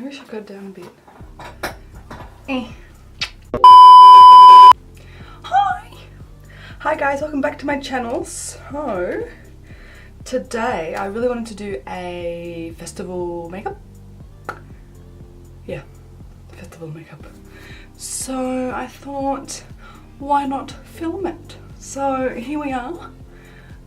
Maybe I should go down a bit. Eh. Hi guys, welcome back to my channel. So today I really wanted to do a festival makeup. Yeah, festival makeup. So I thought, why not film it? So here we are,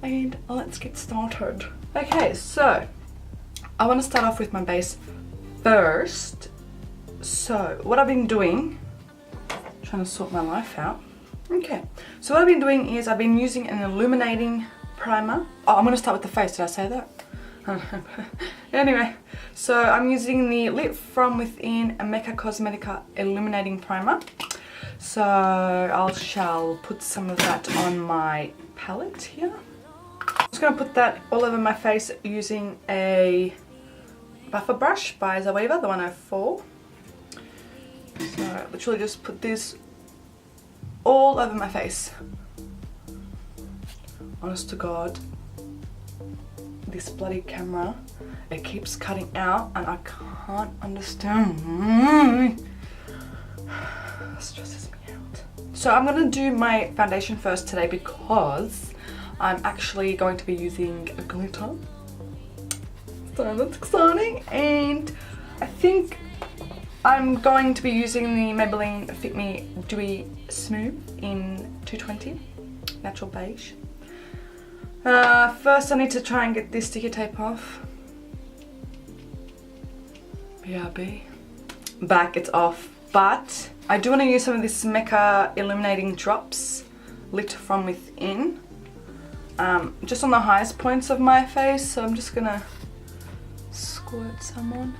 and let's get started. Okay, so I want to start off with my base first. So what I've been doing, trying to sort my life out. Okay, so what I've been doing is I've been using an illuminating primer. Oh, I'm going to start with the face. Did I say that? Anyway, so I'm using the Lit From Within Mecca Cosmetica Illuminating Primer. So I shall put some of that on my palette here. I'm just going to put that all over my face using a buffer brush by Zoeva, the 104. So literally just put this all over my face. Honest to God, this bloody camera, it keeps cutting out and I can't understand. It stresses me out. So I'm gonna do my foundation first today because I'm actually going to be using a glitter. So that's exciting, and I think I'm going to be using the Maybelline Fit Me Dewy Smooth in 220 Natural Beige. First I need to try and get this sticky tape off. BRB. Back, it's off. But I do want to use some of this Mecca Illuminating Drops Lit From Within. Just on the highest points of my face, so I'm just gonna squirt some on.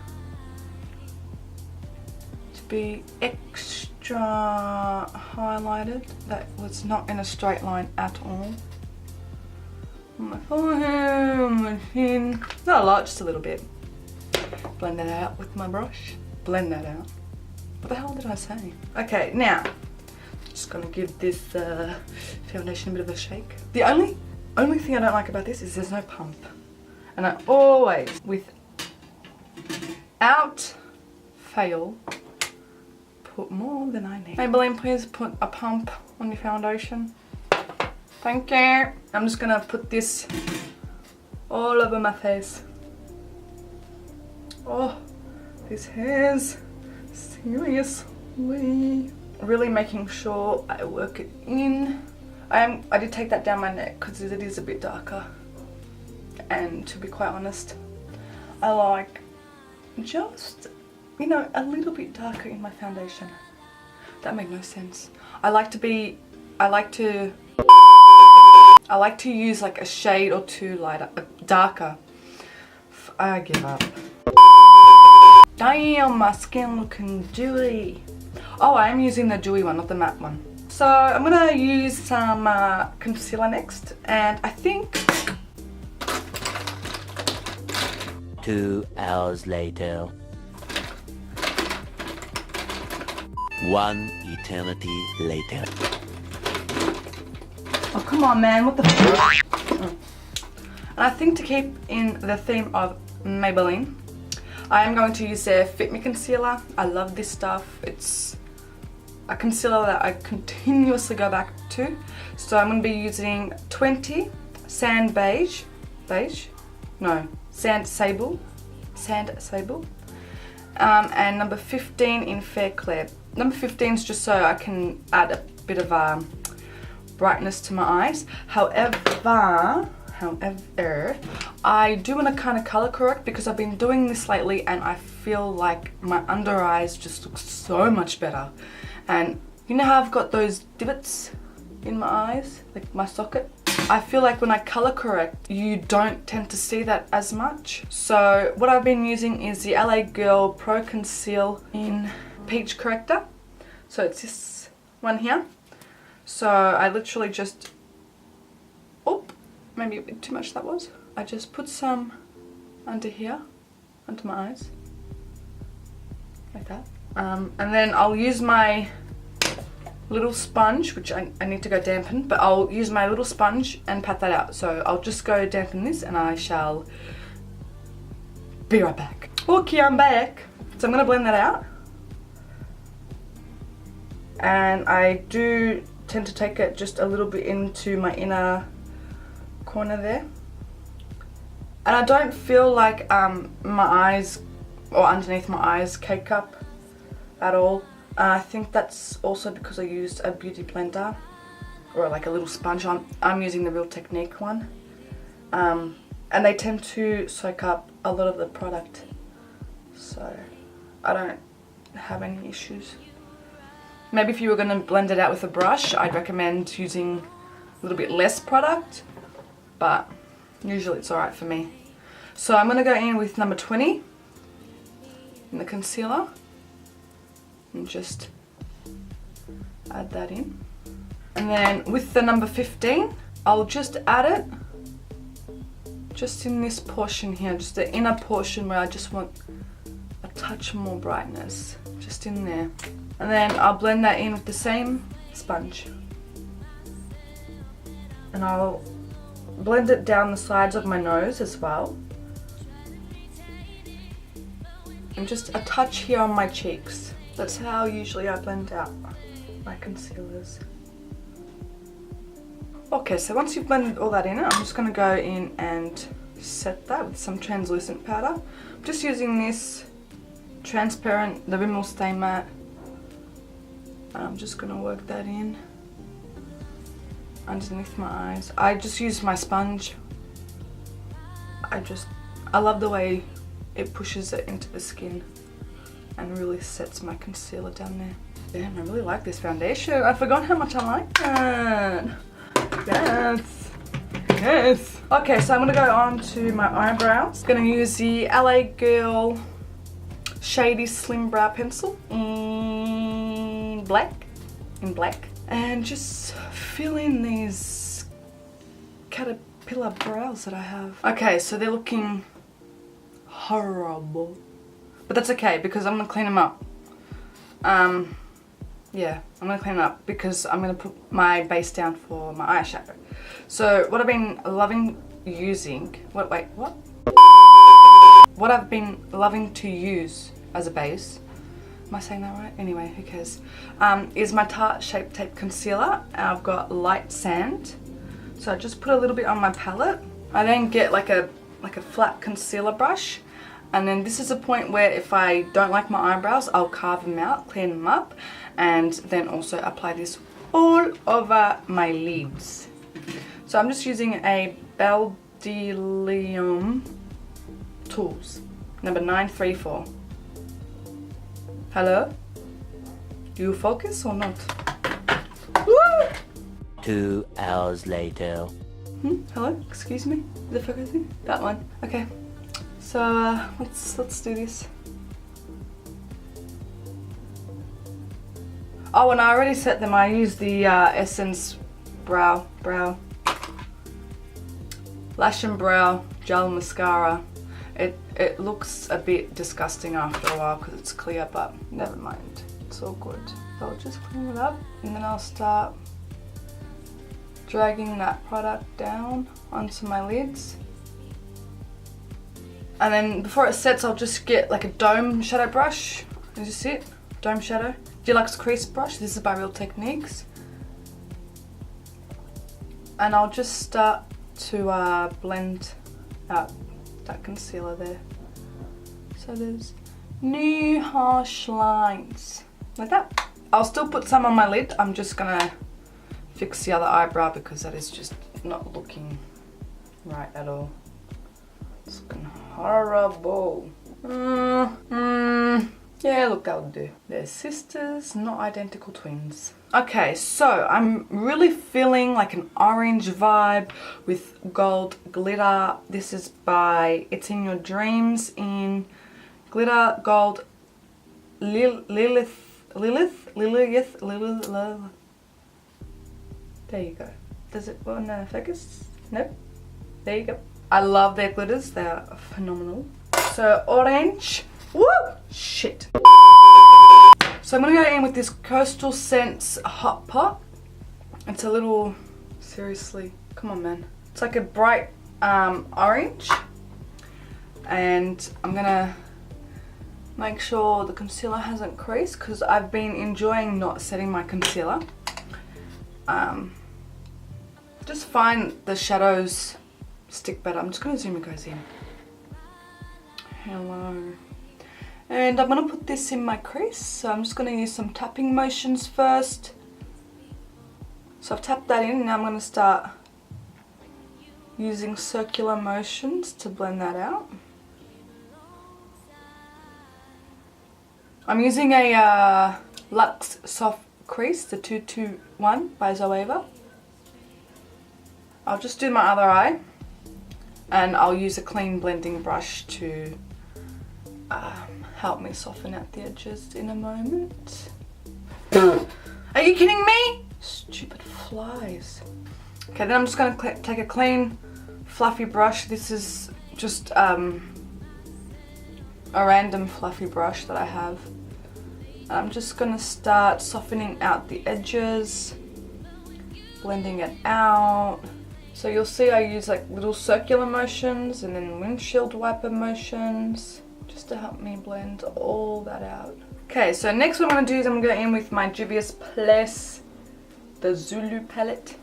Be extra highlighted. That was not in a straight line at all. On my forehead, on my chin. Not a lot, just a little bit. Blend that out with my brush. Blend that out. What the hell did I say? Okay, now just gonna give this foundation a bit of a shake. The only thing I don't like about this is there's no pump, and I always, without fail, put more than I need. Maybelline, please put a pump on your foundation. Thank you. I'm just gonna put this all over my face. Oh, these hairs, seriously. Really making sure I work it in. I did take that down my neck because it is a bit darker. And to be quite honest, I like just, you know, a little bit darker in my foundation. That made no sense. I like to use like a shade or two lighter, darker. I give up. Damn, my skin looking dewy. Oh, I am using the dewy one, not the matte one. So I'm gonna use some concealer next, and I think 2 hours later. 1 eternity later. Oh, come on, man, what the fuck? And I think to keep in the theme of Maybelline, I am going to use their Fit Me concealer. I love this stuff. It's a concealer that I continuously go back to. So I'm going to be using 20 Sand Beige. No, Sand Sable. And number 15 in Fair Clair. Number 15 is just so I can add a bit of brightness to my eyes. However, I do want to kind of color correct because I've been doing this lately and I feel like my under eyes just look so much better. And you know how I've got those divots in my eyes, like my socket? I feel like when I color correct, you don't tend to see that as much. So what I've been using is the LA Girl Pro Conceal in Peach Corrector. So it's this one here. So I literally just, oh, maybe a bit too much that was. I just put some under here, under my eyes, like that. And then I'll use my little sponge, which I need to go dampen, but I'll use my little sponge and pat that out. So I'll just go dampen this and I shall be right back. Okay, I'm back. So So I'm going to blend that out. And I do tend to take it just a little bit into my inner corner there. And I don't feel like my eyes or underneath my eyes cake up at all. I think that's also because I used a beauty blender or like a little sponge. I'm using the Real Technique one. And they tend to soak up a lot of the product. So I don't have any issues. Maybe if you were going to blend it out with a brush, I'd recommend using a little bit less product. But usually it's alright for me. So I'm going to go in with number 20 in the concealer and just add that in. And then with the number 15, I'll just add it just in this portion here, just the inner portion where I just want a touch more brightness, just in there. And then I'll blend that in with the same sponge. And I'll blend it down the sides of my nose as well. And just a touch here on my cheeks. That's how usually I blend out my concealers. Okay, so once you've blended all that in, I'm just going to go in and set that with some translucent powder. I'm just using this transparent, the Rimmel Stay Matte. And I'm just going to work that in underneath my eyes. I just use my sponge. I love the way it pushes it into the skin and really sets my concealer down there. Damn, I really like this foundation. I forgot how much I like it. Yes. Yes. Okay, so I'm going to go on to my eyebrows. I'm going to use the LA Girl Shady Slim Brow Pencil in black. And just fill in these caterpillar brows that I have. Okay, so they're looking horrible. But that's okay because I'm going to clean them up. Yeah, I'm going to clean it up because I'm going to put my base down for my eyeshadow. So what I've been loving using, what I've been loving to use as a base, am I saying that right? Anyway, who cares, is my Tarte Shape Tape Concealer. And I've got light sand. So I just put a little bit on my palette. I then get like a flat concealer brush. And then this is a point where if I don't like my eyebrows, I'll carve them out, clean them up, and then also apply this all over my lids. So I'm just using a Baldelium Tools, number 934. Hello? Do you focus or not? Woo! 2 hours later. Hello? Excuse me? Is it focusing? That one. Okay. So let's do this. Oh, and I already set them. I used the Essence Brow Lash and Brow Gel Mascara. It looks a bit disgusting after a while because it's clear, but never mind. It's all good. So I'll just clean it up and then I'll start dragging that product down onto my lids. And then before it sets, I'll just get like a dome shadow brush. Is this it? Dome shadow. Deluxe crease brush. This is by Real Techniques. And I'll just start to blend out that concealer there. So there's no harsh lines. Like that. I'll still put some on my lid. I'm just gonna fix the other eyebrow because that is just not looking right at all. It's looking horrible. Yeah, look, that'll do. They're sisters, not identical twins. Okay, so I'm really feeling like an orange vibe with gold glitter. This is by It's in Your Dreams in glitter gold Lilith. There you go. Does it want to focus? Nope. There you go. I love their glitters. They are phenomenal. So orange. Woo! Shit. So I'm going to go in with this Coastal Scents Hot Pot. It's a little, seriously, come on man. It's like a bright orange. And I'm going to Make sure the concealer hasn't creased because I've been enjoying not setting my concealer. Just find the shadows stick better. I'm just going to zoom you guys in. Hello. And I'm going to put this in my crease. So I'm just going to use some tapping motions first. So I've tapped that in. Now I'm going to start using circular motions to blend that out. I'm using a Luxe Soft Crease, the 221 by Zoeva. I'll just do my other eye and I'll use a clean blending brush to help me soften out the edges in a moment. Are you kidding me? Stupid flies. Okay, then I'm just going to take a clean fluffy brush. This is just a random fluffy brush that I have. I'm just going to start softening out the edges, blending it out. So you'll see I use like little circular motions and then windshield wiper motions just to help me blend all that out. Okay, so next what I'm going to do is I'm going to go in with my Juvia's Place, the Zulu palette.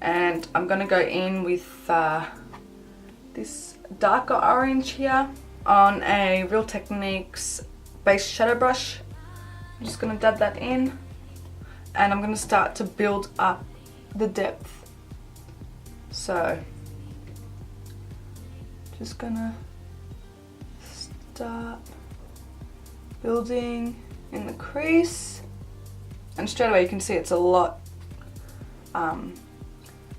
And I'm going to go in with this darker orange here on a Real Techniques base shadow brush. I'm just going to dab that in and I'm going to start to build up the depth. So just going to start building in the crease, and straight away you can see it's a lot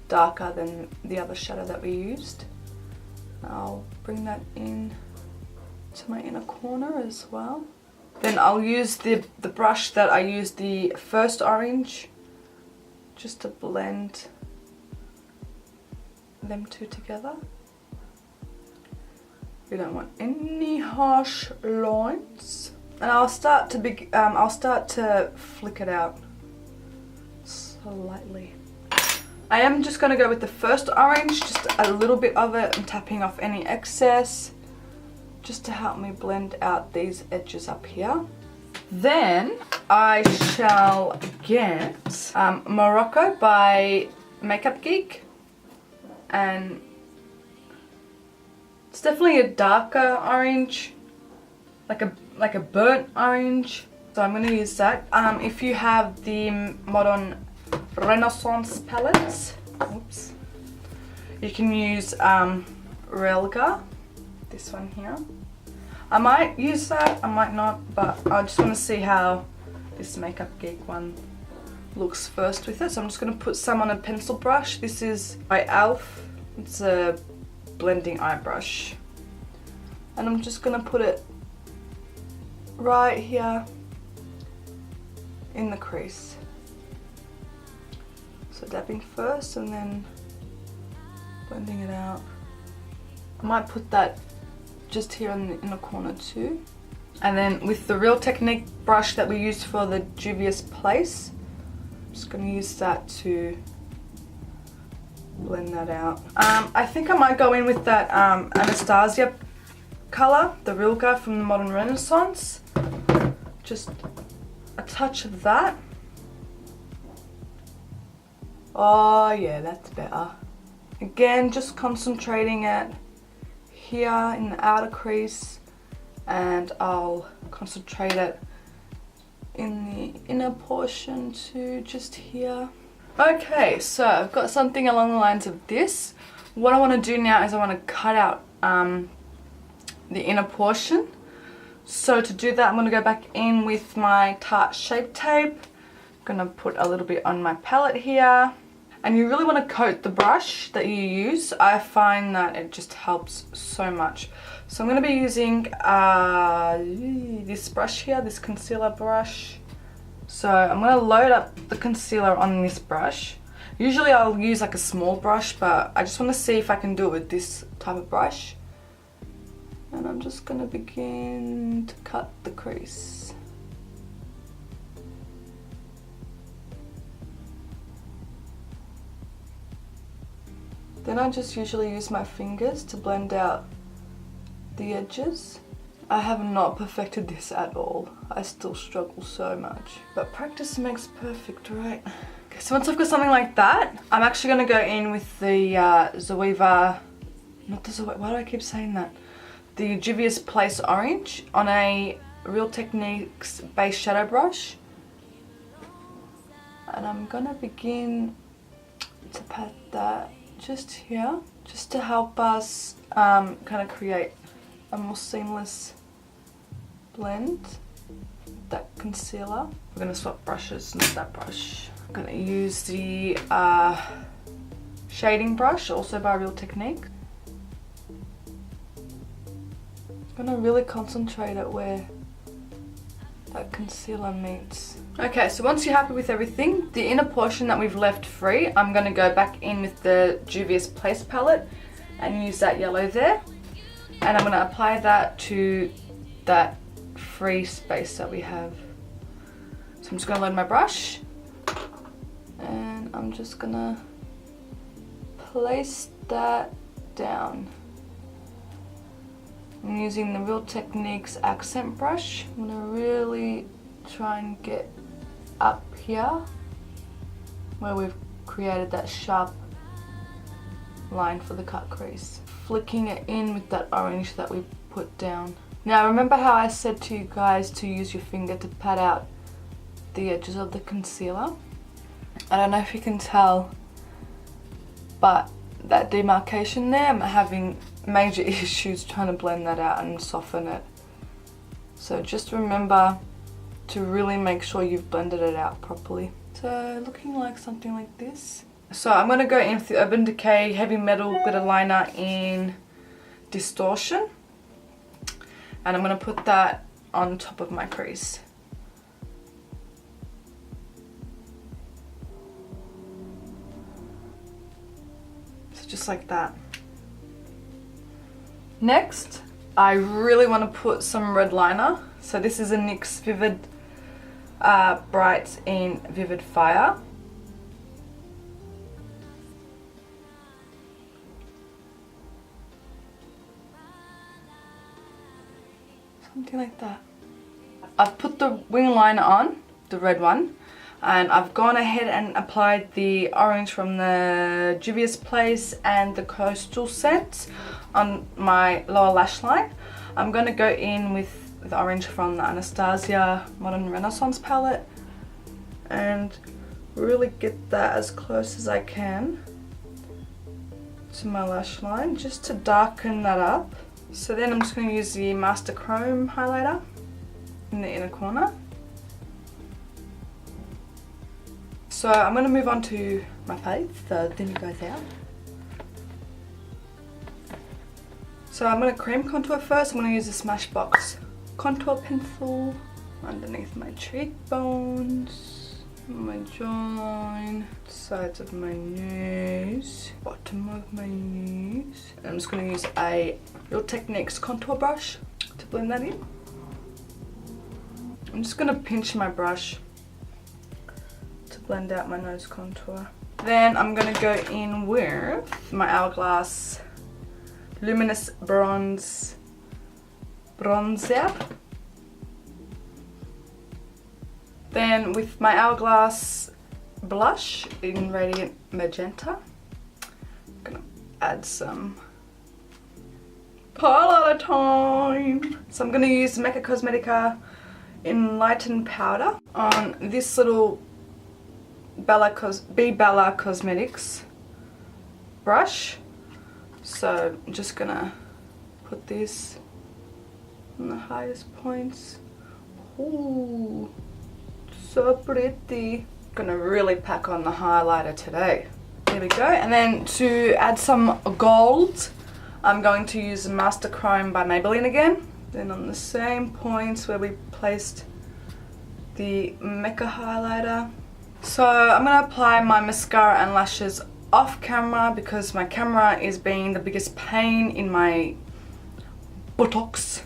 darker than the other shadow that we used. I'll bring that in to my inner corner as well. Then I'll use the brush that I used the first orange just to blend them two together. We don't want any harsh lines. And I'll start to flick it out slightly. I am just going to go with the first orange, just a little bit of it, and tapping off any excess, just to help me blend out these edges up here. Then I shall get Morocco by Makeup Geek, and it's definitely a darker orange, like a burnt orange. So I'm going to use that. If you have the Modern Renaissance palettes, oops, you can use Relga, this one here. I might use that, I might not, but I just want to see how this Makeup Geek one looks first with it. So I'm just going to put some on a pencil brush. This is by Elf. It's a blending eye brush. And I'm just going to put it right here in the crease. So dabbing first and then blending it out. I might put that just here in the inner corner too. And then with the Real Technique brush that we used for the Juvia's Place, I'm just going to use that to blend that out. I think I might go in with that Anastasia colour, the Real Guy from the Modern Renaissance. Just a touch of that. Oh yeah, that's better. Again, just concentrating it here in the outer crease, and I'll concentrate it in the inner portion too, just here. Okay, so I've got something along the lines of this. What I want to do now is I want to cut out the inner portion. So to do that, I'm going to go back in with my Tarte Shape Tape. I'm going to put a little bit on my palette here. And you really want to coat the brush that you use. I find that it just helps so much. So I'm going to be using this brush here, this concealer brush. So I'm going to load up the concealer on this brush. Usually I'll use like a small brush, but I just want to see if I can do it with this type of brush. And I'm just going to begin to cut the crease. Then I just usually use my fingers to blend out the edges. I have not perfected this at all. I still struggle so much. But practice makes perfect, right? Okay, so once I've got something like that, I'm actually going to go in with the Zoeva, not the Zoeva, why do I keep saying that? The Juvia's Place Orange on a Real Techniques base shadow brush. And I'm going to begin to pat that just here, just to help us kind of create a more seamless blend. That concealer. We're going to swap brushes, not that brush. I'm going to use the shading brush, also by Real Technique. I'm going to really concentrate at where that concealer meets. Okay, so once you're happy with everything, the inner portion that we've left free, I'm going to go back in with the Juvia's Place palette and use that yellow there. And I'm going to apply that to that free space that we have. So I'm just going to load my brush and I'm just going to place that down. I'm using the Real Techniques accent brush. I'm going to really try and get up here where we've created that sharp line for the cut crease. Flicking it in with that orange that we put down. Now remember how I said to you guys to use your finger to pat out the edges of the concealer? I don't know if you can tell, but that demarcation there, I'm having major issues trying to blend that out and soften it. So just remember to really make sure you've blended it out properly. So looking like something like this. So I'm going to go in with the Urban Decay Heavy Metal Glitter Liner in Distortion. And I'm going to put that on top of my crease. So just like that. Next, I really want to put some red liner. So this is a NYX Vivid Bright in Vivid Fire. Something like that. I've put the wing liner on, the red one, and I've gone ahead and applied the orange from the Juvia's Place and the Coastal scent on my lower lash line. I'm going to go in with the orange from the Anastasia Modern Renaissance palette and really get that as close as I can to my lash line just to darken that up. So then I'm just going to use the Master Chrome highlighter in the inner corner. So I'm going to move on to my face, the thinner goes out. So I'm going to cream contour first. I'm going to use the Smashbox contour pencil underneath my cheekbones, my jawline, sides of my nose, bottom of my nose. And I'm just going to use a Real Techniques contour brush to blend that in. I'm just going to pinch my brush to blend out my nose contour. Then I'm going to go in with my Hourglass Luminous Bronzer. Then with my Hourglass blush in Radiant Magenta, I'm going to add some highlighter time. So I'm going to use Mecca Cosmetica Enlighten Powder on this little Bella Cosmetics brush. So I'm just going to put this on the highest points. Ooh, so pretty. Gonna really pack on the highlighter today. There we go. And then to add some gold, I'm going to use the Master Chrome by Maybelline again. Then on the same points where we placed the Mecca highlighter. So I'm gonna apply my mascara and lashes off camera because my camera is being the biggest pain in my buttocks.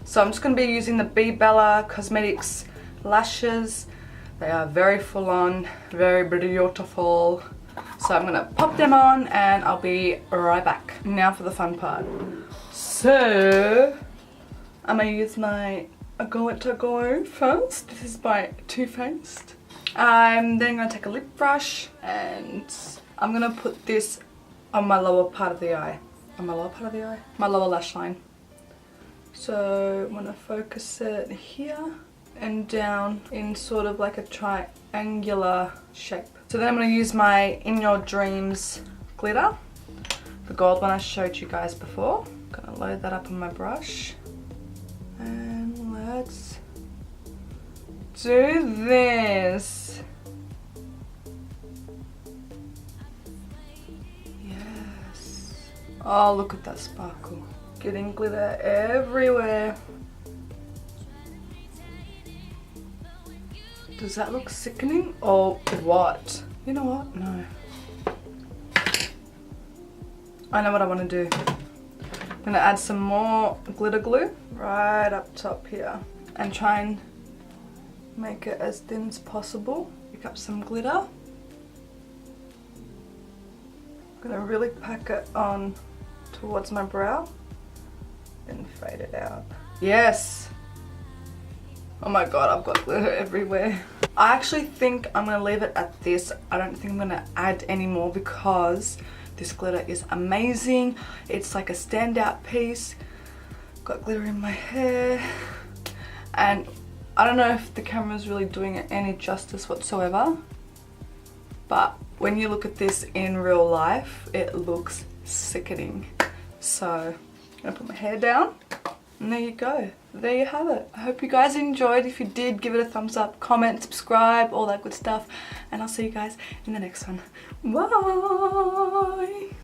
So I'm just going to be using the Bella Cosmetics lashes. They are very full on, very beautiful. So I'm going to pop them on and I'll be right back. Now for the fun part. So I'm gonna use my Galore first. This is by Too Faced. I'm then gonna take a lip brush and I'm gonna put this on my lower part of the eye. On my lower part of the eye? My lower lash line. So I'm gonna focus it here and down in sort of like a triangular shape. So then I'm gonna use my In Your Dreams glitter, the gold one I showed you guys before. I'm gonna load that up on my brush. And let's do this. Yes. Oh, look at that sparkle. Getting glitter everywhere. Does that look sickening or what? You know what? No. I know what I want to do. I'm going to add some more glitter glue right up top here and try and make it as thin as possible. Pick up some glitter. I'm going to really pack it on towards my brow and fade it out. Yes! Oh my god, I've got glitter everywhere. I actually think I'm going to leave it at this. I don't think I'm going to add any more because this glitter is amazing. It's like a standout piece. Got glitter in my hair. And I don't know if the camera's really doing it any justice whatsoever. But when you look at this in real life, it looks sickening. So I'm going to put my hair down. And there you go. There you have it. I hope you guys enjoyed. If you did, give it a thumbs up, comment, subscribe, all that good stuff. And I'll see you guys in the next one. Bye!